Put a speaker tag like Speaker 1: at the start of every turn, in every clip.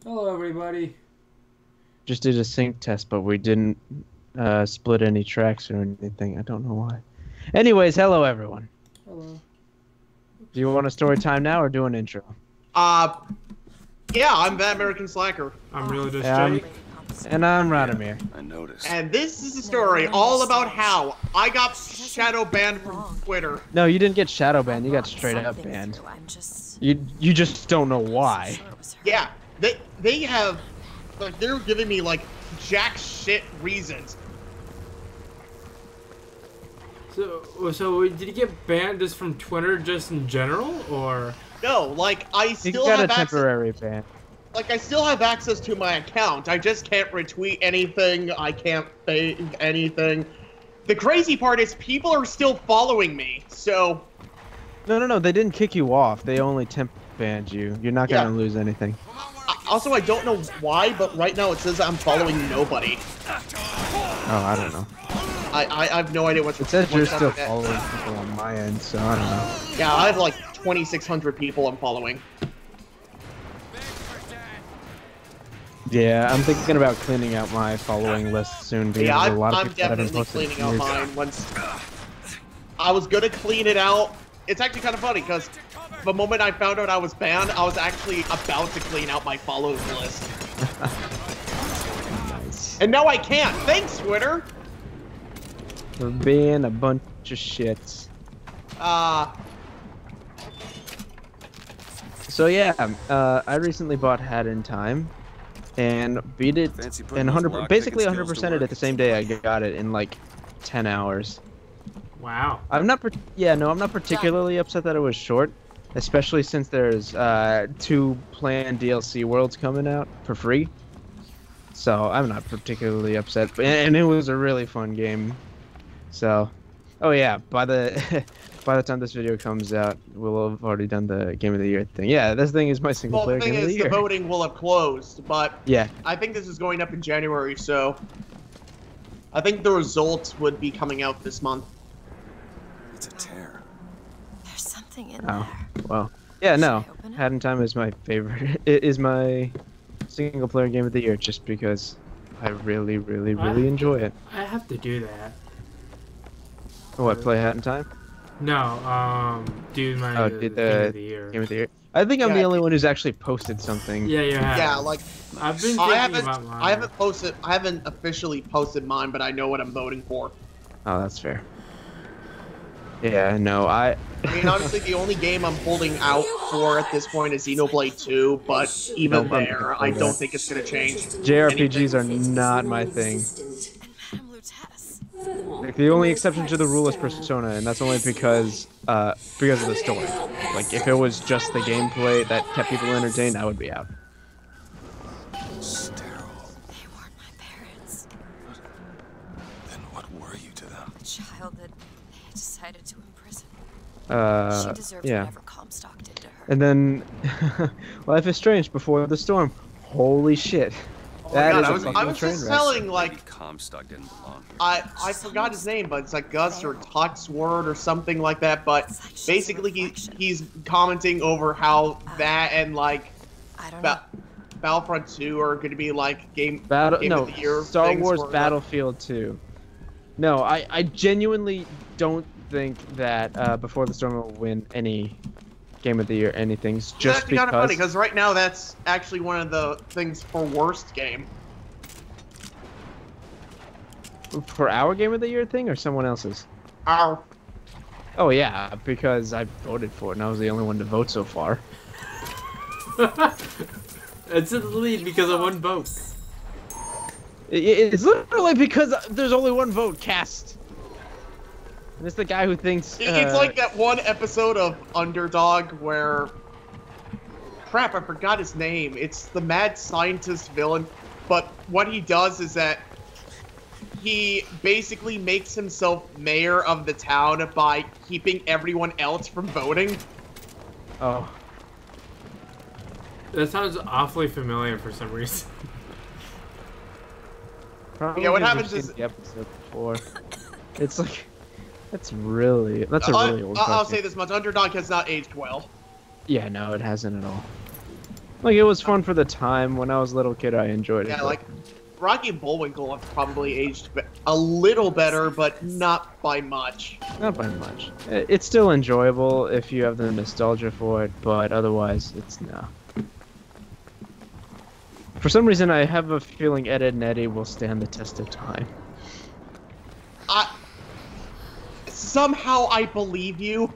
Speaker 1: Hello, everybody.
Speaker 2: Just did a sync test, but we didn't split any tracks or anything. I don't know why. Anyways, hello everyone.
Speaker 1: Hello.
Speaker 2: Do you want a story time now or do an intro?
Speaker 3: Uh, yeah, I'm that American Slacker.
Speaker 1: I'm really just
Speaker 2: Yeah,
Speaker 1: Jake.
Speaker 2: And I'm Radomir.
Speaker 4: I noticed.
Speaker 3: And this is a story all about how I got shadow banned from Twitter.
Speaker 2: No, you didn't get shadow banned. You got straight up banned. You just don't know why.
Speaker 3: Yeah, they have, like, they're giving me, like, jack shit reasons.
Speaker 1: So did you get banned just from Twitter, just in general, or?
Speaker 3: No, like, I
Speaker 2: You
Speaker 3: still
Speaker 2: got
Speaker 3: have
Speaker 2: a
Speaker 3: access.
Speaker 2: temporary ban.
Speaker 3: Like, I still have access to my account. I just can't retweet anything. I can't say anything. The crazy part is people are still following me, so...
Speaker 2: No. They didn't kick you off. They only temp banned you. You're not gonna lose anything.
Speaker 3: Also, I don't know why, but right now it says I'm following nobody.
Speaker 2: Oh, I don't know.
Speaker 3: I have no idea what's...
Speaker 2: It says you're
Speaker 3: what's
Speaker 2: still
Speaker 3: happening.
Speaker 2: following people on my end, so I don't know.
Speaker 3: Yeah, I have like 2,600 people I'm following.
Speaker 2: Yeah, I'm thinking about cleaning out my following list soon because
Speaker 3: Yeah,
Speaker 2: there's a lot of
Speaker 3: I'm
Speaker 2: people that haven't
Speaker 3: definitely
Speaker 2: posted
Speaker 3: cleaning out
Speaker 2: years.
Speaker 3: mine once... I was gonna clean it out. It's actually kind of funny, because the moment I found out I was banned, I was actually about to clean out my follows list.
Speaker 2: Nice.
Speaker 3: And now I can't! Thanks, Twitter!
Speaker 2: For being a bunch of shits. So yeah, I recently bought Hat in Time, and beat it,
Speaker 4: Fancy putting
Speaker 2: and
Speaker 4: those
Speaker 2: 100,
Speaker 4: lock
Speaker 2: basically
Speaker 4: picking skills to
Speaker 2: 100%ed it
Speaker 4: work.
Speaker 2: the same day I got it in like 10 hours.
Speaker 1: Wow.
Speaker 2: I'm not particularly upset that it was short, especially since there's 2 planned DLC worlds coming out for free. So I'm not particularly upset, and it was a really fun game. So, oh yeah, by the by the time this video comes out, we'll have already done the Game of the Year thing. Yeah, this thing is my single
Speaker 3: Well,
Speaker 2: player
Speaker 3: the thing
Speaker 2: Game of
Speaker 3: is,
Speaker 2: the
Speaker 3: the
Speaker 2: Year.
Speaker 3: voting will have closed, but
Speaker 2: Yeah.
Speaker 3: I think this is going up in January, so... I think the results would be coming out this month.
Speaker 4: It's a tear.
Speaker 5: There's something in
Speaker 2: Oh,
Speaker 5: there.
Speaker 2: well. Yeah, no.
Speaker 5: Should I open it?
Speaker 2: Hat in Time is my favorite. It is my single player Game of the Year just because I really enjoy it.
Speaker 1: I have to do that.
Speaker 2: What, play Hat in Time?
Speaker 1: No, do my
Speaker 2: Oh,
Speaker 1: Game of the Year.
Speaker 2: Game of the Year. I think I'm
Speaker 3: Yeah.
Speaker 2: the only one who's actually posted something.
Speaker 1: Yeah, you have.
Speaker 3: Yeah, like,
Speaker 1: I've been
Speaker 3: I
Speaker 1: thinking about mine.
Speaker 3: I haven't officially posted mine, but I know what I'm voting for.
Speaker 2: Oh, that's fair. Yeah, no,
Speaker 3: I mean, honestly, the only game I'm holding out for at this point is Xenoblade 2, but even
Speaker 2: Nope, I'm
Speaker 3: there,
Speaker 2: gonna
Speaker 3: I
Speaker 2: play
Speaker 3: don't
Speaker 2: that.
Speaker 3: think it's gonna change.
Speaker 2: JRPGs are not my thing.
Speaker 5: And Madame Lutess.
Speaker 2: Like, the only exception to the rule is Persona, and that's only because of the story. Like, if it was just the gameplay that kept people entertained, I would be out.
Speaker 4: Sterile.
Speaker 5: They weren't my parents.
Speaker 4: Then what were you to them?
Speaker 5: The child that they decided to imprison. She deserved
Speaker 2: Yeah.
Speaker 5: whatever Comstock did to her.
Speaker 2: And then, Life is Strange Before the Storm. Holy shit.
Speaker 3: Oh my
Speaker 2: That
Speaker 3: God,
Speaker 2: is
Speaker 3: I
Speaker 2: a
Speaker 3: was
Speaker 2: fucking
Speaker 3: just
Speaker 2: train wreck.
Speaker 3: telling, like,
Speaker 4: Maybe Comstock didn't belong here.
Speaker 3: I forgot his name, but it's like Gus or Tuxword or something like that, but
Speaker 5: It's like she's a
Speaker 3: basically
Speaker 5: reflection.
Speaker 3: he's commenting over how that and, like,
Speaker 5: I don't know.
Speaker 3: Battlefront 2 are going to be, like, game of
Speaker 2: No,
Speaker 3: the year
Speaker 2: Star
Speaker 3: things
Speaker 2: Wars
Speaker 3: for, like-
Speaker 2: Battlefield 2. No, I genuinely don't think that Before the Storm will win any Game of the Year anything's just
Speaker 3: That's kind of funny,
Speaker 2: because...
Speaker 3: because right now that's actually one of the things for worst game.
Speaker 2: For our Game of the Year thing or someone else's?
Speaker 3: Our
Speaker 2: Oh yeah, because I voted for it and I was the only one to vote so far.
Speaker 1: It's in the lead because of one vote.
Speaker 2: It's literally because there's only one vote cast. And it's the guy who thinks...
Speaker 3: It's like that one episode of Underdog where... Crap, I forgot his name. It's the mad scientist villain, but what he does is that he basically makes himself mayor of the town by keeping everyone else from voting.
Speaker 2: Oh.
Speaker 1: That sounds awfully familiar for some reason.
Speaker 2: Probably
Speaker 3: Yeah, what
Speaker 2: just
Speaker 3: happens
Speaker 2: seen
Speaker 3: is-
Speaker 2: the episode before. It's like... That's a really old
Speaker 3: I'll
Speaker 2: question.
Speaker 3: say this much, Underdog has not aged well.
Speaker 2: Yeah, no, it hasn't at all. Like, it was fun for the time. When I was a little kid, I enjoyed it.
Speaker 3: Yeah,
Speaker 2: but-
Speaker 3: like Rocky and Bullwinkle have probably aged a little better, but not by much.
Speaker 2: Not by much. It's still enjoyable if you have the nostalgia for it, but otherwise, it's no. For some reason, I have a feeling Ed, Edd n Eddy will stand the test of time.
Speaker 3: Somehow I believe you.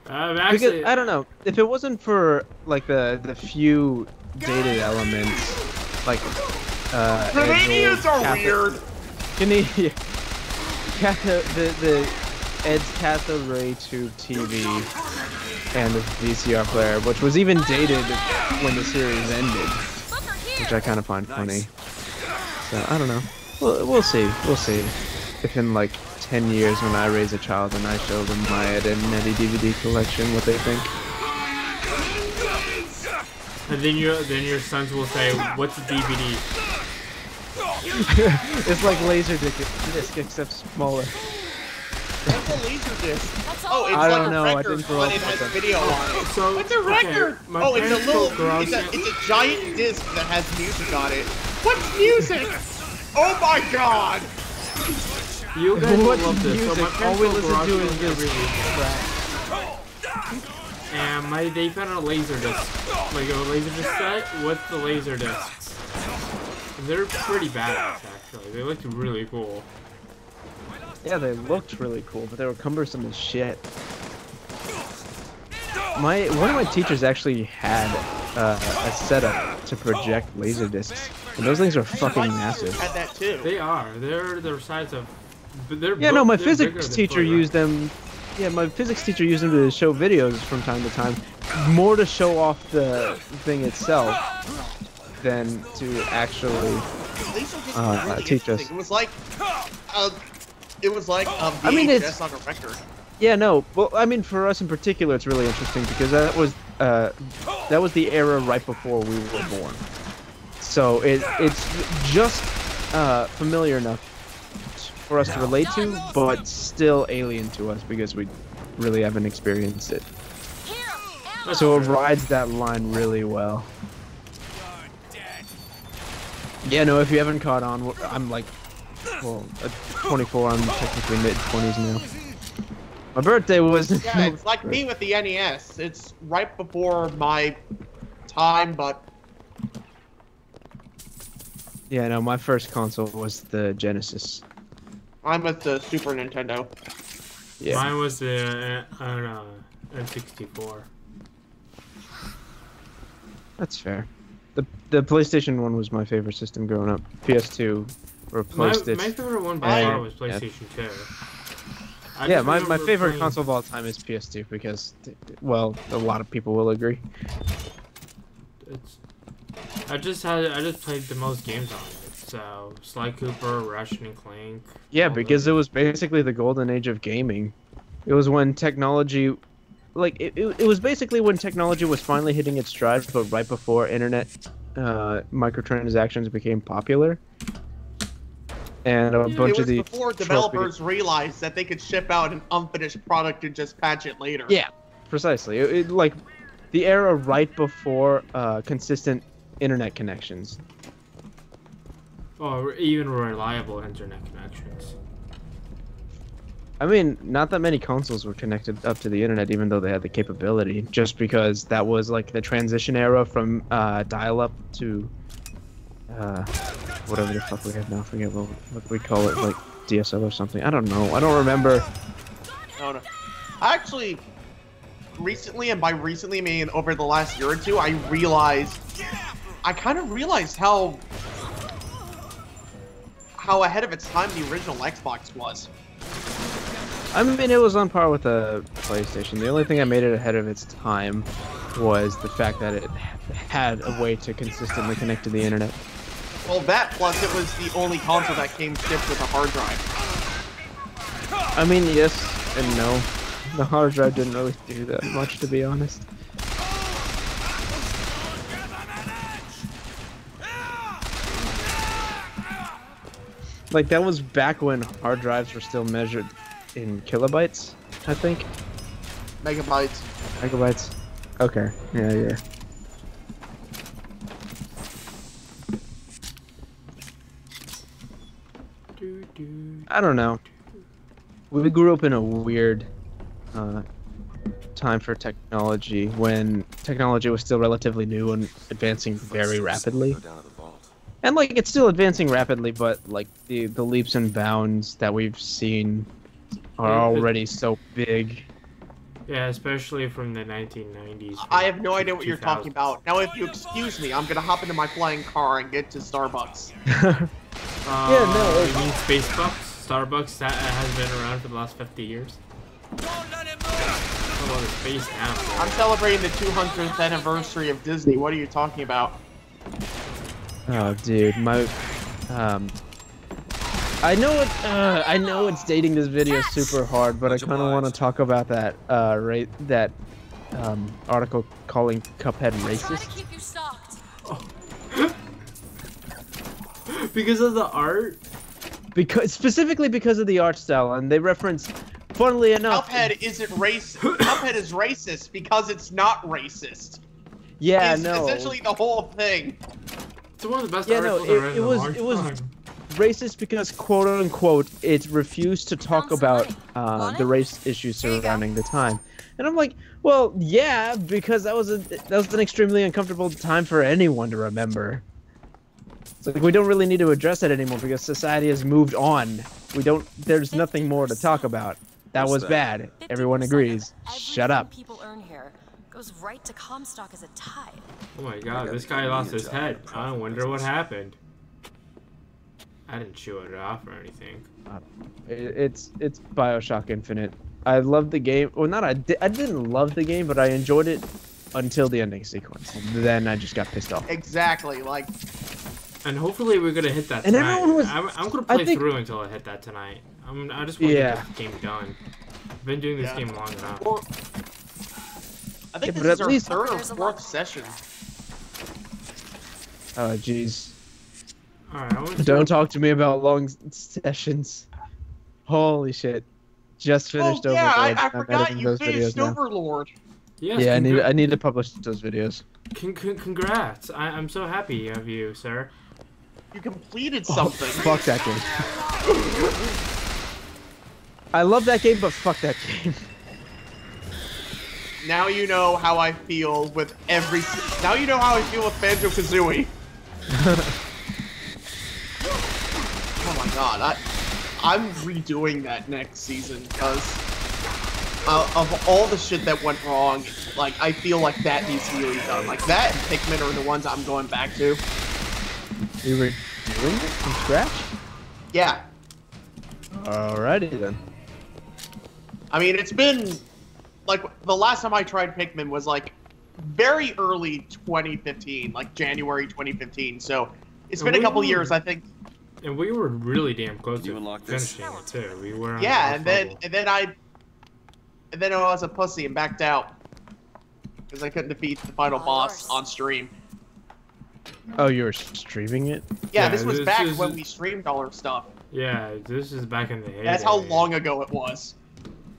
Speaker 1: Actually,
Speaker 2: Because, I don't know, if it wasn't for, like, the few dated elements, like,
Speaker 3: Canadians are weird.
Speaker 2: Canadian... the Ed's cathode ray tube TV and the VCR player, which was even dated when the series ended, which I kind of find funny. So, I don't know. We'll see. We'll see. If in, like, 10 years when I raise a child and I show them my Ed, Edd n Eddy DVD collection, what they think.
Speaker 1: and then your sons will say, "What's a DVD?"
Speaker 2: It's like Laserdisc except smaller.
Speaker 3: What's a laser disc?
Speaker 5: That's
Speaker 3: Oh,
Speaker 5: all.
Speaker 3: it's
Speaker 2: I
Speaker 3: like
Speaker 2: don't
Speaker 3: a
Speaker 2: know, I
Speaker 3: record,
Speaker 2: didn't grow
Speaker 3: but
Speaker 2: up
Speaker 3: it has
Speaker 2: with them.
Speaker 3: video on it.
Speaker 1: So
Speaker 3: What's a
Speaker 1: okay,
Speaker 3: record?
Speaker 1: my
Speaker 3: Oh, it's a
Speaker 1: parents
Speaker 3: little,
Speaker 1: will grow
Speaker 3: it's
Speaker 1: up-
Speaker 3: a giant disc that has music on it. What's music? Oh my god!
Speaker 1: You guys will
Speaker 2: What's
Speaker 1: love this. So my
Speaker 2: music?
Speaker 1: parents
Speaker 2: All we
Speaker 1: will
Speaker 2: listen
Speaker 1: garage
Speaker 2: to
Speaker 1: sale
Speaker 2: is this
Speaker 1: every week.
Speaker 2: crap.
Speaker 1: And they found a laser disc, like a laser disc set with the laser discs. And they're pretty badass, actually. They look really cool.
Speaker 2: Yeah, they looked really cool, but they were cumbersome as shit. One of my teachers actually had a setup to project laser discs, and those things are fucking massive.
Speaker 3: Had that too.
Speaker 1: They are. They're the size of. But they're
Speaker 2: Yeah, no, my
Speaker 1: they're bigger
Speaker 2: physics
Speaker 1: than
Speaker 2: teacher
Speaker 1: toy
Speaker 2: used them. Yeah, my physics teacher used them to show videos from time to time, more to show off the thing itself than to actually.
Speaker 3: Laser disc was really
Speaker 2: teach us.
Speaker 3: interesting. It was like a VHS
Speaker 2: I mean, it's-
Speaker 3: on a record.
Speaker 2: Yeah, no. Well, I mean, for us in particular, it's really interesting because that was the era right before we were born. So it's just familiar enough for us to relate to, but still alien to us because we really haven't experienced it. So it rides that line really well. Yeah, no, if you haven't caught on, I'm like, well, at 24, I'm technically mid-20s now. My birthday was...
Speaker 3: Yeah, it's like me with the NES. It's right before my time, but
Speaker 2: Yeah, no, my first console was the Genesis.
Speaker 3: I'm with the Super Nintendo.
Speaker 2: Yeah.
Speaker 1: Mine was the N64.
Speaker 2: That's fair. The PlayStation 1 was my favorite system growing up. PS2 replaced
Speaker 1: My
Speaker 2: it.
Speaker 1: favorite one by far
Speaker 2: Yeah.
Speaker 1: was PlayStation 2. I
Speaker 2: Yeah,
Speaker 1: just
Speaker 2: my
Speaker 1: remember
Speaker 2: favorite
Speaker 1: playing-
Speaker 2: console of all time is PS2 because, well, a lot of people will agree.
Speaker 1: I just played the most games on it. So Sly Cooper, Ratchet and Clank.
Speaker 2: Yeah,
Speaker 1: all
Speaker 2: because it
Speaker 1: those.
Speaker 2: was basically the golden age of gaming. It was when technology, like, it was basically when technology was finally hitting its stride, but right before internet microtransactions became popular. And a bunch
Speaker 3: It
Speaker 2: of
Speaker 3: was
Speaker 2: the
Speaker 3: before
Speaker 2: trophy-
Speaker 3: developers realized that they could ship out an unfinished product and just patch it later.
Speaker 2: Yeah, precisely. Like the era right before consistent internet connections.
Speaker 1: Or even reliable internet connections.
Speaker 2: I mean, not that many consoles were connected up to the internet, even though they had the capability. Just because that was like the transition era from dial-up to whatever the fuck we have now. I forget what we call it, like DSL or something. I don't know. I don't remember.
Speaker 3: No. Actually, recently, and by recently I mean over the last year or two, I kind of realized how ahead of its time the original Xbox was.
Speaker 2: I mean, it was on par with the PlayStation. The only thing that made it ahead of its time was the fact that it had a way to consistently connect to the internet.
Speaker 3: Well, that plus it was the only console that came shipped with a hard drive.
Speaker 2: I mean, yes and no. The hard drive didn't really do that much, to be honest. Like, that was back when hard drives were still measured in kilobytes, I think.
Speaker 3: Megabytes.
Speaker 2: Megabytes. Okay. Yeah. I don't know. We grew up in a weird time for technology when technology was still relatively new and advancing very rapidly.
Speaker 4: Go down to the vault.
Speaker 2: And like it's still advancing rapidly, but like the leaps and bounds that we've seen are already so big.
Speaker 1: Yeah, especially from the 1990s.
Speaker 3: I have no idea what you're
Speaker 1: 2000s.
Speaker 3: talking about. Now, if you excuse me, I'm gonna hop into my flying car and get to Starbucks.
Speaker 2: Yeah, no,
Speaker 1: You mean Spacebucks? Starbucks that has been around for the last 50 years. Oh, well, it's space now.
Speaker 3: I'm celebrating the 200th anniversary of Disney. What are you talking about?
Speaker 2: Oh, dude, my I know it's dating this video super hard, but I kind of want to talk about that article calling Cuphead
Speaker 5: Trying to
Speaker 2: racist.
Speaker 5: keep you stocked.
Speaker 1: Because of the art?
Speaker 2: Specifically because of the art style, and they reference, funnily enough,
Speaker 3: Cuphead isn't racist. Cuphead is racist because it's not racist.
Speaker 2: yeah,
Speaker 3: It's
Speaker 2: no,
Speaker 3: essentially the whole thing.
Speaker 1: It's one of the best
Speaker 2: Yeah, no,
Speaker 1: articles I read in a long
Speaker 2: it was
Speaker 1: time.
Speaker 2: racist because quote unquote it refused to talk
Speaker 5: Found some
Speaker 2: about
Speaker 5: money. Want
Speaker 2: the
Speaker 5: it?
Speaker 2: race issues
Speaker 5: Here you go.
Speaker 2: surrounding the time, and I'm like, well, yeah, because that was an extremely uncomfortable time for anyone to remember. It's like we don't really need to address it anymore because society has moved on. There's nothing more to talk about. That
Speaker 4: What's
Speaker 2: was
Speaker 4: that?
Speaker 2: bad. Everyone
Speaker 5: 50%
Speaker 2: agrees.
Speaker 5: of
Speaker 2: Shut
Speaker 5: everything
Speaker 2: up.
Speaker 5: People earn here goes right to Comstock as a tithe.
Speaker 1: Oh my
Speaker 4: I
Speaker 1: god,
Speaker 4: got
Speaker 1: this
Speaker 4: the
Speaker 1: guy lost
Speaker 4: idea
Speaker 1: his
Speaker 4: to
Speaker 1: head. I
Speaker 4: profit
Speaker 1: wonder what
Speaker 4: business.
Speaker 1: happened. I didn't chew it off or anything.
Speaker 2: It's Bioshock Infinite. I loved the game. Well, I didn't love the game, but I enjoyed it until the ending sequence. And then I just got pissed off.
Speaker 3: Exactly. Like,
Speaker 1: And hopefully we're gonna hit that
Speaker 2: And
Speaker 1: tonight.
Speaker 2: everyone was-
Speaker 1: I'm gonna
Speaker 2: I
Speaker 1: play
Speaker 2: think-
Speaker 1: through until I hit that tonight. I just want to
Speaker 2: Yeah.
Speaker 1: get this game done. I've been doing this
Speaker 3: Yeah.
Speaker 1: game long enough.
Speaker 3: or, I think
Speaker 2: Yeah, but
Speaker 3: this is
Speaker 2: at
Speaker 3: our
Speaker 2: least-
Speaker 3: third or
Speaker 5: There's a lot.
Speaker 3: fourth session.
Speaker 2: Oh, jeez.
Speaker 1: Alright, I want to
Speaker 2: Don't talk to me about long sessions. Holy shit. Just finished
Speaker 3: Oh yeah, I
Speaker 2: Overlord. I'm
Speaker 3: forgot
Speaker 2: editing
Speaker 3: you
Speaker 2: those
Speaker 3: finished
Speaker 2: videos now.
Speaker 3: Overlord.
Speaker 1: Yes,
Speaker 2: Yeah, I need to publish those videos.
Speaker 1: Congrats. I'm so happy of you, sir.
Speaker 3: You completed
Speaker 2: Oh,
Speaker 3: something.
Speaker 2: fuck that game. I love that game, but fuck that game.
Speaker 3: Now you know how I feel with every. Now you know how I feel with Banjo-Kazooie. Oh my god, I'm redoing that next season because of all the shit that went wrong. Like, I feel like that needs to be redone. Like, that and Pikmin are the ones I'm going back to.
Speaker 2: You were doing it from scratch?
Speaker 3: Yeah.
Speaker 2: Alrighty then.
Speaker 3: I mean, it's been, like, the last time I tried Pikmin was, like, very early 2015, like, January 2015, so it's been a couple years, I think.
Speaker 1: And we were really damn close
Speaker 4: You
Speaker 1: to
Speaker 4: unlocked this?
Speaker 1: finishing it too. We were on
Speaker 3: Yeah,
Speaker 1: the
Speaker 3: and then I was a pussy and backed out. Because I couldn't defeat the final
Speaker 5: All
Speaker 3: boss
Speaker 5: yours.
Speaker 3: on stream.
Speaker 2: Oh, you were streaming it?
Speaker 3: Yeah,
Speaker 1: Yeah,
Speaker 3: this was
Speaker 1: this
Speaker 3: back
Speaker 1: is-
Speaker 3: when we streamed all our stuff.
Speaker 1: Yeah, this is back in the heyday.
Speaker 3: That's how long ago it was.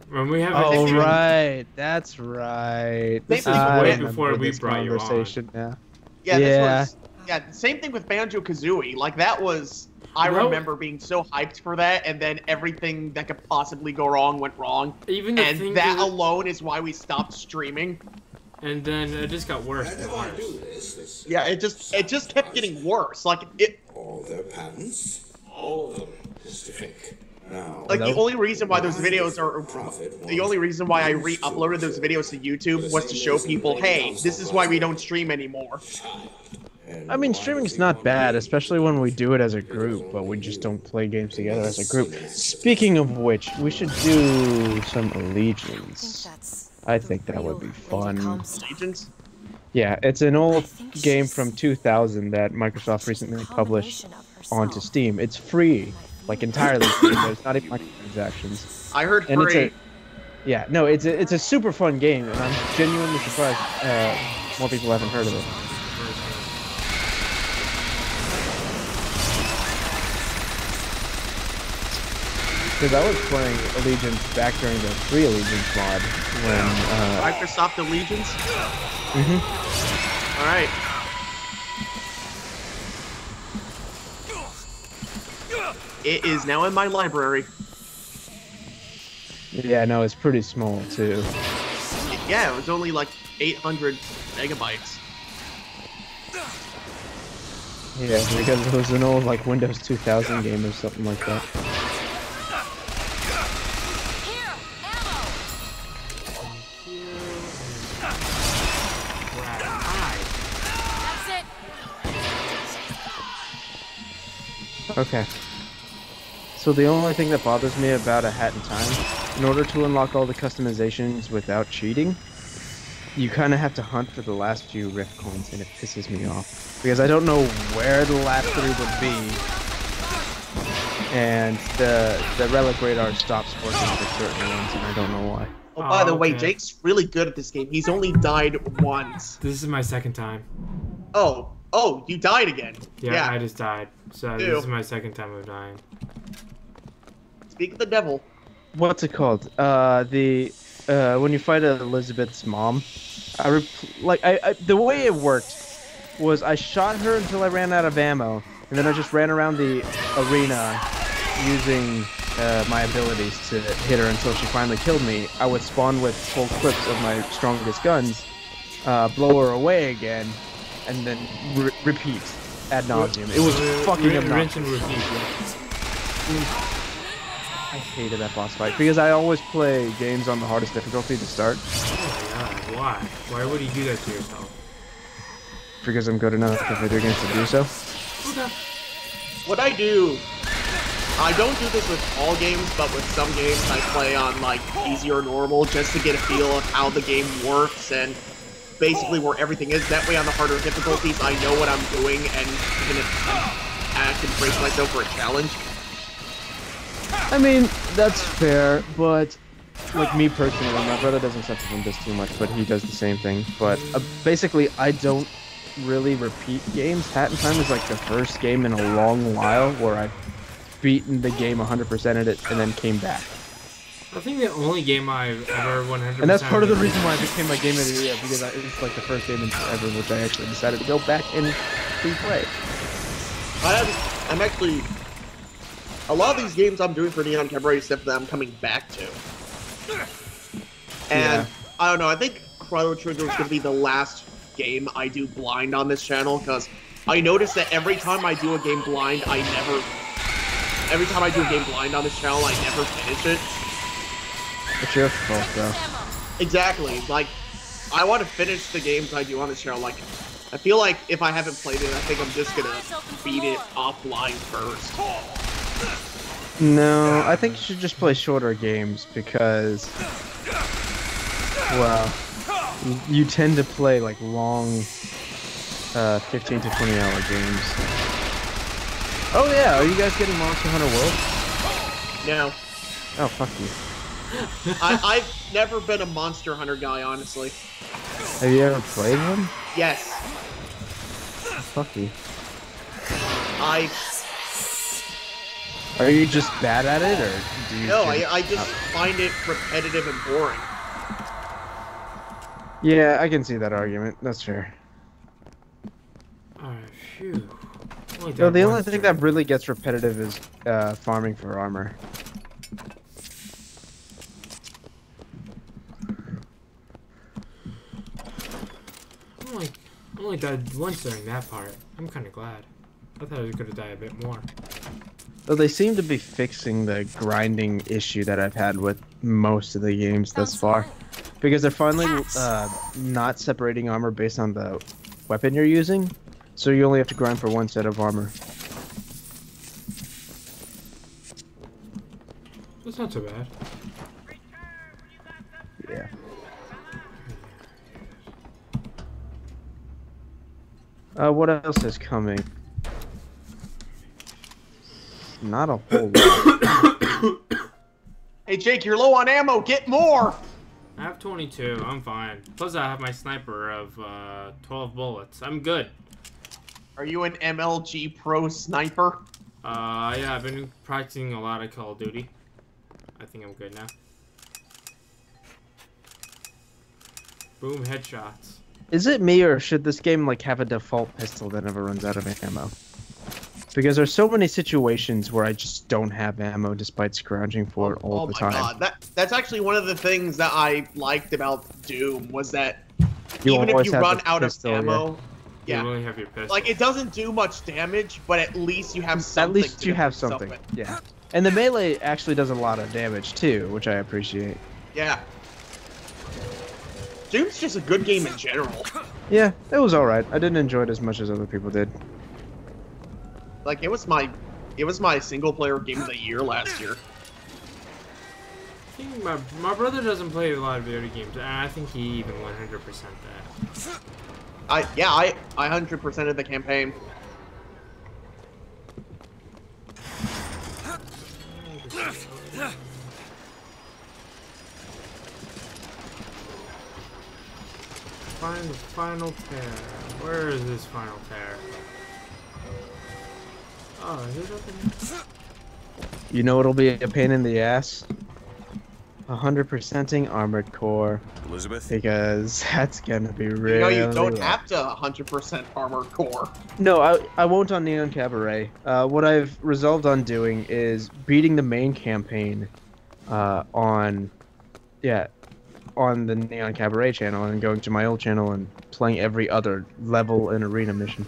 Speaker 1: When we haven't.
Speaker 2: Oh,
Speaker 3: even-
Speaker 2: right. That's right.
Speaker 1: This
Speaker 3: is
Speaker 2: I
Speaker 3: way
Speaker 2: remember
Speaker 1: before we
Speaker 2: this
Speaker 1: brought you on.
Speaker 2: conversation now.
Speaker 3: Yeah,
Speaker 2: Yeah.
Speaker 3: this was. Yeah, same thing with Banjo-Kazooie. Like, that was. I
Speaker 1: Well-
Speaker 3: remember being so hyped for that, and then everything that could possibly go wrong went wrong.
Speaker 1: Even the
Speaker 3: And
Speaker 1: thing
Speaker 3: that alone is why we stopped streaming.
Speaker 1: and then it just got worse and worse.
Speaker 3: Yeah, it just kept getting worse. Like, it.
Speaker 6: All their patents, all of them, is to fake. Now,
Speaker 3: Like, the
Speaker 2: Nope.
Speaker 3: only reason why those videos are.
Speaker 6: profit
Speaker 3: The only reason why I re-uploaded those videos to YouTube was to show people, hey, this is why we don't stream anymore.
Speaker 2: I mean, streaming's not bad, especially when we do it as a group, but we just don't play games together as a group. Speaking of which, we should do some Allegiance. I think that would be fun.
Speaker 3: Agents?
Speaker 2: Yeah, it's an old
Speaker 5: think
Speaker 2: game
Speaker 5: she's
Speaker 2: from 2000 that Microsoft recently published onto Steam. It's free, like entirely free. There's not even microtransactions.
Speaker 3: I heard
Speaker 2: And it's
Speaker 3: free.
Speaker 2: yeah, no, it's a super fun game, and I'm genuinely surprised more people haven't heard of it. Because I was playing Allegiance back during the free Allegiance mod when
Speaker 3: Microsoft Allegiance?
Speaker 2: Mhm.
Speaker 3: Alright. It is now in my library.
Speaker 2: Yeah, no, it's pretty small too.
Speaker 3: Yeah, it was only like 800 megabytes.
Speaker 2: Yeah, because it was an old like Windows 2000 game or something like that.
Speaker 5: Here, ammo. That's it.
Speaker 2: Okay. So the only thing that bothers me about A Hat in Time, in order to unlock all the customizations without cheating, you kind of have to hunt for the last few rift coins, and it pisses me off. Because I don't know where the last three would be, and the relic radar stops working for certain ones, and I don't know why.
Speaker 3: Oh, by the way,
Speaker 1: okay.
Speaker 3: Jake's really good at this game. He's only died once.
Speaker 1: This is my second time.
Speaker 3: Oh, you died again.
Speaker 1: Yeah, I just died. So
Speaker 3: Ew.
Speaker 1: this is my second time of dying.
Speaker 3: Speak of the devil.
Speaker 2: What's it called? When you fight Elizabeth's mom, the way it worked was I shot her until I ran out of ammo, and then I just ran around the arena using my abilities to hit her until she finally killed me. I would spawn with full clips of my strongest guns, blow her away again, and then repeat ad nauseum. It was fucking
Speaker 1: Rinse
Speaker 2: obnoxious.
Speaker 1: and repeat, yeah.
Speaker 2: I hated that boss fight because I always play games on the hardest difficulty to start.
Speaker 1: Oh my god, why? Why would you do that to yourself?
Speaker 2: Because I'm good enough at video games to do so.
Speaker 1: Okay.
Speaker 3: What I do, I don't do this with all games, but with some games I play on like easy or normal just to get a feel of how the game works and basically where everything is. That way on the harder difficulties I know what I'm doing, and even if I can brace myself for a challenge.
Speaker 2: I mean, that's fair, but like me personally, my brother doesn't suffer from this too much, but he does the same thing. But basically, I don't really repeat games. Hat in Time is like the first game in a long while where I've beaten the game 100%ed it and then came back.
Speaker 1: I think the only game I've ever 100%.
Speaker 2: And that's part of the reason why it became my game of the year, because it's like the first game in forever which I actually decided to go back and replay.
Speaker 3: I'm actually... A lot of these games I'm doing for Neon Cabaret stuff that I'm coming back to. And, I don't know, I think Chrono Trigger is going to be the last game I do blind on this channel, because I notice that every time I do a game blind, every time I do a game blind on this channel, I never finish it.
Speaker 2: It's your fault, though.
Speaker 3: Exactly, like, I want to finish the games I do on this channel, like, I feel like if I haven't played it, I think I'm just gonna beat it offline first.
Speaker 2: No, I think you should just play shorter games because, well, you tend to play like long, 15 to 20 hour games. Oh yeah, are you guys getting Monster Hunter World?
Speaker 3: No.
Speaker 2: Oh, fuck you.
Speaker 3: I've never been a Monster Hunter guy, honestly.
Speaker 2: Have you ever played one?
Speaker 3: Yes.
Speaker 2: Fuck you. Are you just bad at it, or do you?
Speaker 3: No, I just find it repetitive and boring.
Speaker 2: Yeah, I can see that argument. That's fair.
Speaker 1: Alright, phew.
Speaker 2: No, the only thing that really gets repetitive is farming for armor.
Speaker 1: I only died once during that part. I'm kind of glad. I thought I was going to die a bit more.
Speaker 2: Though they seem to be fixing the grinding issue that I've had with most of the games thus far. Because they're finally not separating armor based on the weapon you're using. So you only have to grind for one set of armor.
Speaker 1: That's not so bad.
Speaker 2: Yeah. What else is coming? Not a whole lot.
Speaker 3: Hey Jake, you're low on ammo, get more!
Speaker 1: I have 22, I'm fine. Plus I have my sniper of 12 bullets. I'm good.
Speaker 3: Are you an MLG Pro sniper?
Speaker 1: Yeah, I've been practicing a lot of Call of Duty. I think I'm good now. Boom, headshots.
Speaker 2: Is it me, or should this game like have a default pistol that never runs out of ammo? Because there's so many situations where I just don't have ammo despite scrounging for it all the time.
Speaker 3: Oh my god, that's actually one of the things that I liked about Doom was that
Speaker 2: You
Speaker 3: even if
Speaker 2: always
Speaker 3: you
Speaker 2: have
Speaker 3: run
Speaker 2: the
Speaker 3: out
Speaker 2: pistol,
Speaker 3: of ammo,
Speaker 1: You
Speaker 3: yeah,
Speaker 1: only have your pistol.
Speaker 3: like it doesn't do much damage, but at least you have
Speaker 2: At
Speaker 3: something.
Speaker 2: least
Speaker 3: to
Speaker 2: you have
Speaker 3: defend yourself
Speaker 2: something.
Speaker 3: with.
Speaker 2: Yeah. And the melee actually does a lot of damage too, which I appreciate.
Speaker 3: Yeah. Doom's just a good game in general.
Speaker 2: Yeah, it was alright. I didn't enjoy it as much as other people did.
Speaker 3: Like it was my single player game of the year last year.
Speaker 1: I think my brother doesn't play a lot of video games, and I think he even 100% that.
Speaker 3: I 100%ed the campaign.
Speaker 1: Find the final tear. Where is this final tear? Oh, is it up in here?
Speaker 2: You know what'll be a pain in the ass? 100%ing Armored Core.
Speaker 4: Elizabeth?
Speaker 2: Because that's gonna be
Speaker 3: You
Speaker 2: really
Speaker 3: know you don't
Speaker 2: rough.
Speaker 3: have to 100% Armored Core.
Speaker 2: No, I won't on Neon Cabaret. What I've resolved on doing is beating the main campaign on the Neon Cabaret channel and going to my old channel and playing every other level and arena mission.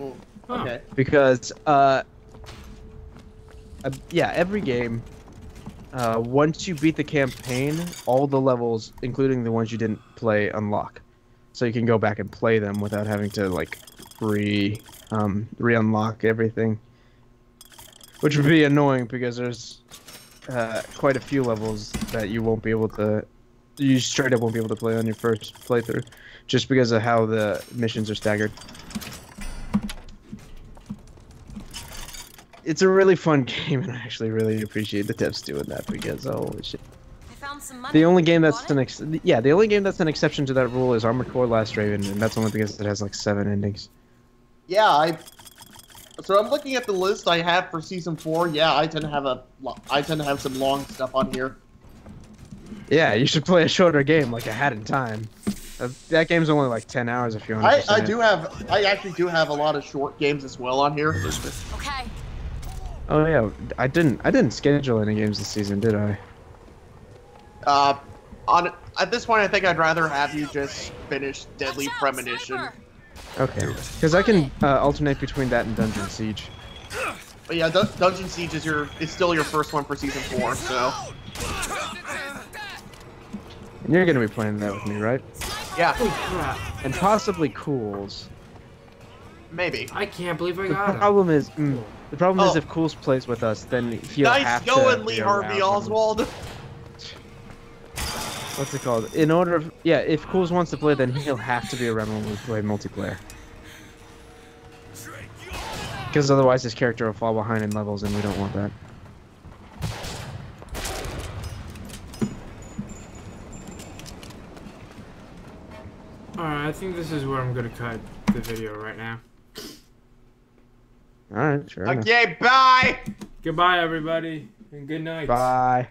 Speaker 3: Oh,
Speaker 1: Huh.
Speaker 3: okay.
Speaker 2: Because every game, once you beat the campaign, all the levels, including the ones you didn't play, unlock. So you can go back and play them without having to like re-unlock everything. Which would be annoying because there's quite a few levels that you straight up won't be able to play on your first playthrough, just because of how the missions are staggered. It's a really fun game, and I actually really appreciate the devs doing that because holy shit.
Speaker 5: I found some money.
Speaker 2: The only game that's
Speaker 5: Want it?
Speaker 2: the only game that's an exception to that rule is Armored Core Last Raven, and that's only because it has like 7 endings.
Speaker 3: Yeah, so I'm looking at the list I have for season 4. Yeah, I tend to have some long stuff on here.
Speaker 2: Yeah, you should play a shorter game like I had in time. That game's only like 10 hours if you want.
Speaker 3: I actually do have a lot of short games as well on here.
Speaker 4: Elizabeth?
Speaker 5: Okay.
Speaker 2: Oh yeah, I didn't schedule any games this season, did I?
Speaker 3: At this point, I think I'd rather have you just finish Deadly
Speaker 5: Watch out,
Speaker 3: Premonition.
Speaker 5: sniper!
Speaker 2: Okay, because I can alternate between that and Dungeon Siege.
Speaker 3: But yeah, Dungeon Siege is still your first one for season 4, so
Speaker 2: And you're gonna be playing that with me, right?
Speaker 3: yeah,
Speaker 1: Holy crap.
Speaker 2: And possibly Cools.
Speaker 3: maybe.
Speaker 1: I can't believe I
Speaker 2: The
Speaker 1: got him.
Speaker 2: problem is,
Speaker 3: Oh.
Speaker 2: if Cools plays with us, then he'll
Speaker 3: Nice
Speaker 2: have
Speaker 3: going,
Speaker 2: to
Speaker 3: Lee
Speaker 2: be
Speaker 3: Harvey
Speaker 2: around.
Speaker 3: Oswald.
Speaker 2: What's it called? If Cools wants to play, then he'll have to be around when we play multiplayer. Because otherwise his character will fall behind in levels, and we don't want that.
Speaker 1: Alright, I think this is where I'm gonna cut the video right now.
Speaker 2: Alright, sure enough.
Speaker 3: Okay, bye.
Speaker 1: Goodbye, everybody, and good night.
Speaker 2: Bye.